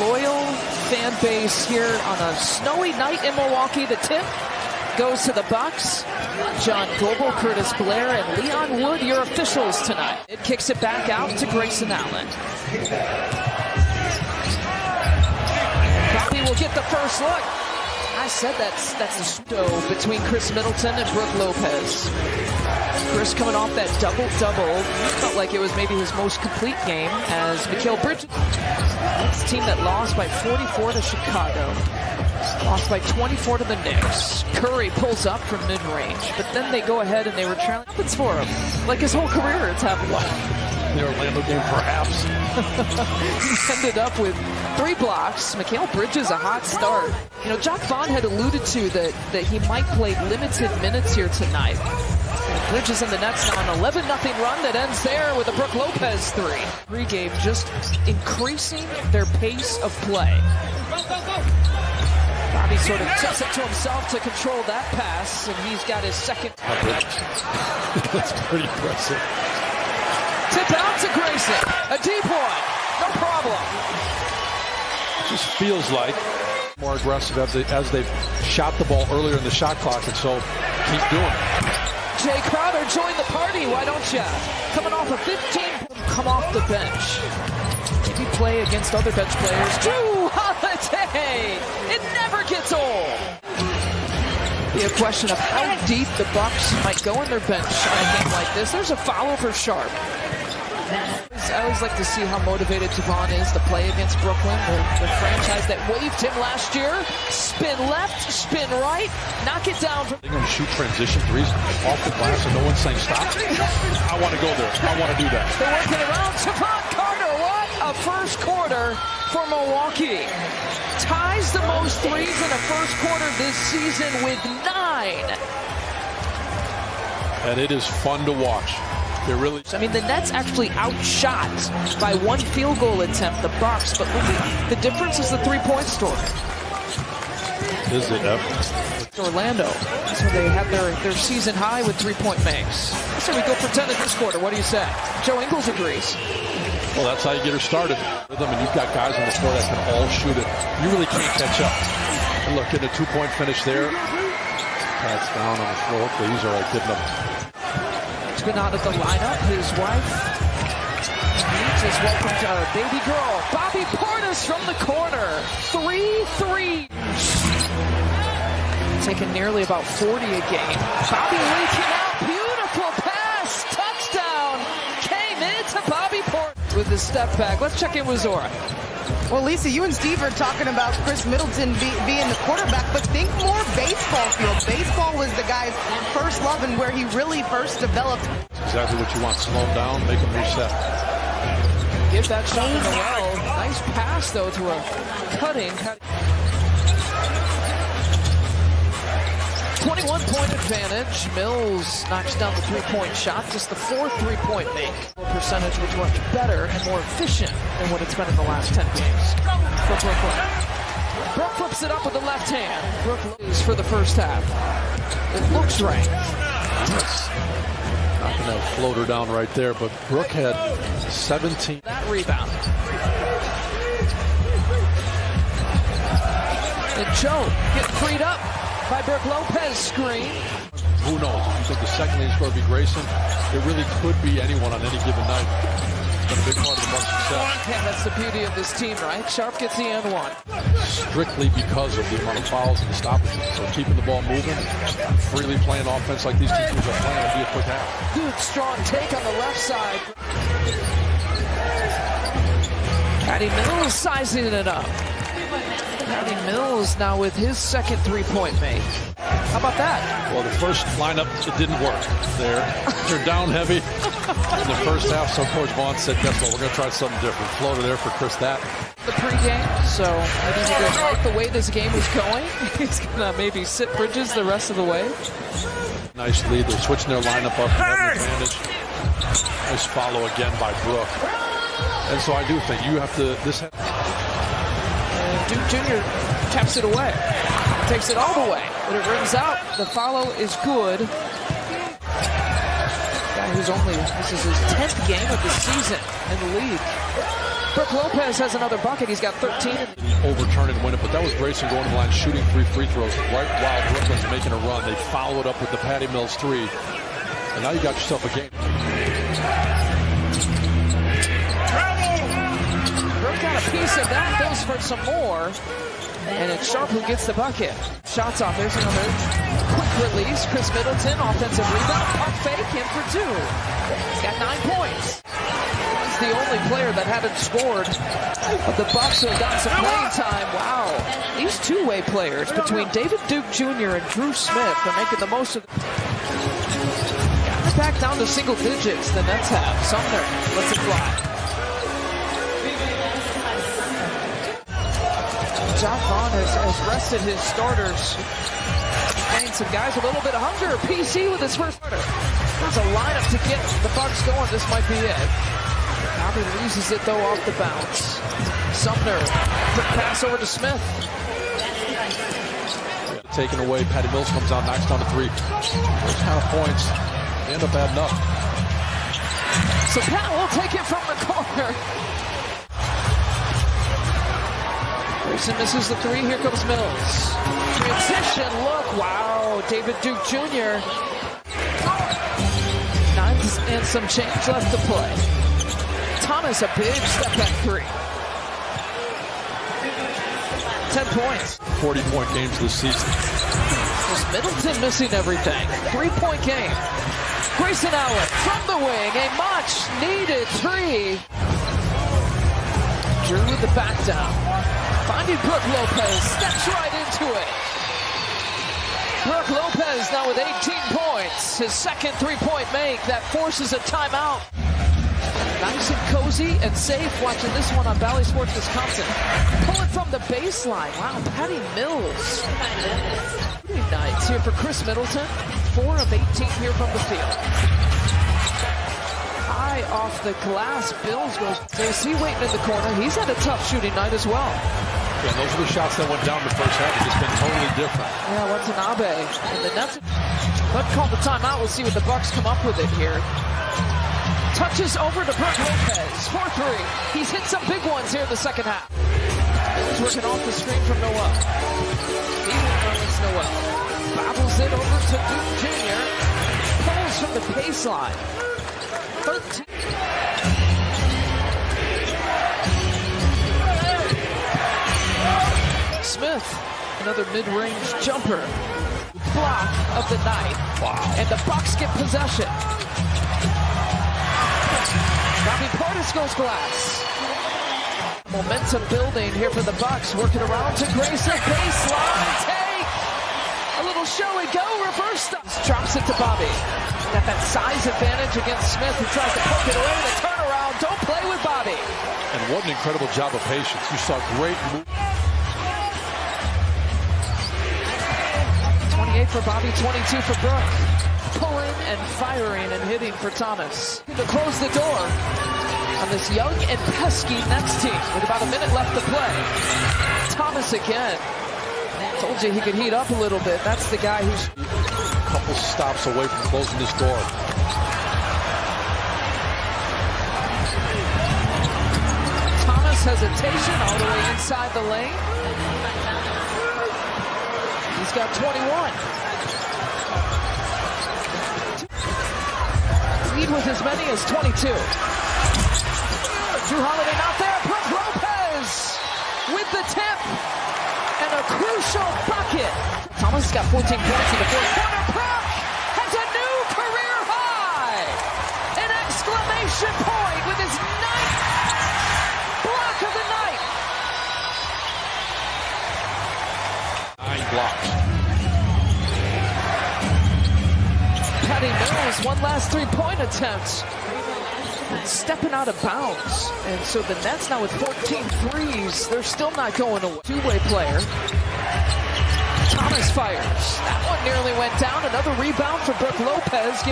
loyal fan base here on a snowy night in Milwaukee. The tip goes to the Bucks. John Goebel, Curtis Blair, and Leon Wood, your officials tonight. It kicks it back out to Grayson Allen. Bobby will get the first look. I said that's a stow between Chris Middleton and Brook Lopez. Chris coming off that double-double. Felt like it was maybe his most complete game as Mikal Bridges. That's a team that lost by 44 to Chicago. Lost by 24 to the Knicks. Curry pulls up from mid-range, but then they go ahead and they were trailing. Happens for him. Like his whole career, it's happened. The Orlando game, perhaps. He ended up with 3 blocks. Mikal Bridges, a hot start. You know, Jock Vaughn had alluded to that he might play limited minutes here tonight. And Bridges in the Nets now an 11-0 run that ends there with a Brook Lopez 3. Pre-game just increasing their pace of play. Bobby sort of tips it to himself to control that pass, and he's got his second. That's pretty impressive. Tip out to Grayson. A deep one. No problem. Just feels like more aggressive as they've shot the ball earlier in the shot clock, and so keep doing it. Jay Crowder joined the party, why don't you? Coming off a 15, come off the bench. Maybe play against other bench players. Drew Holiday! It never gets old. Be a question of how deep the Bucks might go in their bench on a game like this. There's a foul for Sharp. I always like to see how motivated Javon is to play against Brooklyn, the franchise that waived him last year. Spin left, spin right, knock it down. They're going to shoot transition threes off the glass and no one's saying stop. I want to go there. I want to do that. They're working around. Javon Carter, what a first quarter for Milwaukee. Ties the most threes in a first quarter this season with 9. And it is fun to watch. Really, I mean, the Nets actually outshot by 1 field goal attempt the Bucks, but look at the difference is the 3-point story. Is it ever? Orlando, so they had their season high with 3-point makes. So we go for 10 in this quarter. What do you say? Joe Ingles agrees. Well, that's how you get her started with them, and you've got guys on the floor that can all shoot it. You really can't catch up. And look at the 2-point finish there. Pat's down on the floor. Hopefully he's all right, good enough. He's been out of the lineup. His wife needs his welcome to our baby girl. Bobby Portis from the corner. 3 threes. Taking nearly about 40 a game. Bobby leaking out. Beautiful pass. Touchdown. Came into Bobby Portis with his step back. Let's check in with Zora. Well, Lisa, you and Steve are talking about Chris Middleton being the quarterback, but think more baseball field. Baseball was the guy's first love and where he really first developed. Exactly what you want. Slow him down, make him reset. Give that shot in the well. Nice pass, though, to a cutting. 21-point advantage. Mills knocks down the 3-point shot. Just the 4th 3-point make. Percentage was much better and more efficient than what it's been in the last 10 games for Brooklyn. Brook flips it up with the left hand. Brook loses for the first half. It looks right. Not going to float her down right there, but Brook had 17. That rebound. And Joe getting freed up by Brook Lopez screen. Who knows? I think the second lead is going to be Grayson. It really could be anyone on any given night. It's been a big part of the Bucks' success. Yeah, that's the beauty of this team, right? Sharp gets the and 1. Strictly because of the amount of fouls and the stoppages. So keeping the ball moving, freely playing offense like these two teams are playing, it'll be a quick half. Good strong take on the left side. Patty Mills sizing it up. Patty Mills now with his second 3-point make. How about that? Well, the first lineup, it didn't work. They're down heavy in the first half, so Coach Vaughn said, guess what, we're going to try something different. Floater there for Chris that. The pregame, so maybe he didn't like the way this game was going. He's going to maybe sit Bridges the rest of the way. Nice lead. They're switching their lineup up and have an advantage. Nice follow again by Brook. And so I do think you have to, Duke Jr. taps it away. Takes it all the way, but it rings out. The follow is good. Guy who's this is his 10th game of the season in the league. Brooke Lopez has another bucket. He's got 13. Overturn and win it, but that was Grayson going to the line, shooting 3 free throws right while Brooklyn's making a run. They followed up with the Patty Mills 3, and now you got yourself a game. Brooke got a piece of that, goes for some more, and it's Sharp who gets the bucket. Shots off. There's another quick release. Chris Middleton, offensive rebound, pump fake, in for 2. He's got 9 points. He's the only player that hadn't scored of the Bucks who have gotten some playing time. Wow. These two-way players between David Duke Jr. and Drew Smith are making the most of it. Got it back down to single digits, the Nets have. Sumner lets it fly. John Vaughn has rested his starters. Playing some guys with a little bit of hunger. PC with his first starter. There's a lineup to get the Bucks going. This might be it. Bobby loses it though off the bounce. Sumner, quick pass over to Smith. Taken away. Patty Mills comes out, knocks down to 3. Those kind of points end up adding up. So Pat will take it from the corner. Grayson misses the 3. Here comes Mills. Transition look. Wow. David Duke Jr. 9 and some change left to play. Thomas, a big step back 3. 10 points. 40-point games this season. Just Middleton missing everything. 3-point game. Grayson Allen from the wing. A much-needed 3. Drew with the back down. Finding Brooke Lopez. Steps right into it. Brooke Lopez now with 18 points. His second 3-point make. That forces a timeout. Nice and cozy and safe watching this one on Valley Sports Wisconsin. Pulling from the baseline. Wow, Patty Mills. Good nights here for Chris Middleton. 4 of 18 here from the field. High off the glass. Bills goes. JC waiting in the corner. He's had a tough shooting night as well. Yeah, those are the shots that went down the first half. It's just been totally different. Yeah, Watanabe. And the Nets. Let's call the timeout. We'll see what the Bucks come up with it here. Touches over to Brooke Lopez. 4-3. He's hit some big ones here in the second half. He's working off the screen from Noel. Steven Noel. Bobbles it over to Duke Jr. Pulls from the baseline. 13. Smith, another mid-range jumper. Block of the night. Wow. And the Bucks get possession. Bobby Portis goes glass. Momentum building here for the Bucks. Working around to Grayson. Baseline take. A little show and go. Reverse stuff. Drops it to Bobby. Got that size advantage against Smith, who tries to poke it away. The turnaround. Don't play with Bobby. And what an incredible job of patience. You saw great move. 28 for Bobby, 22 for Brooke. Pulling and firing and hitting for Thomas. To close the door on this young and pesky Nets team with about a minute left to play. Thomas again. Told you he could heat up a little bit. That's the guy who's a couple stops away from closing this door. Thomas hesitation all the way inside the lane. He's got 21. Lead with as many as 22. Drew Holiday not there. Brooke Lopez with the tip and a crucial bucket. Thomas has got 14 points in the fourth quarter. Brooke has a new career high. An exclamation point with his 9th block of the night. 9 blocks. Patty Mills, one last 3-point attempt. And stepping out of bounds. And so the Nets now with 14 threes. They're still not going away. Two-way player. Thomas fires. That one nearly went down. Another rebound for Brooke Lopez.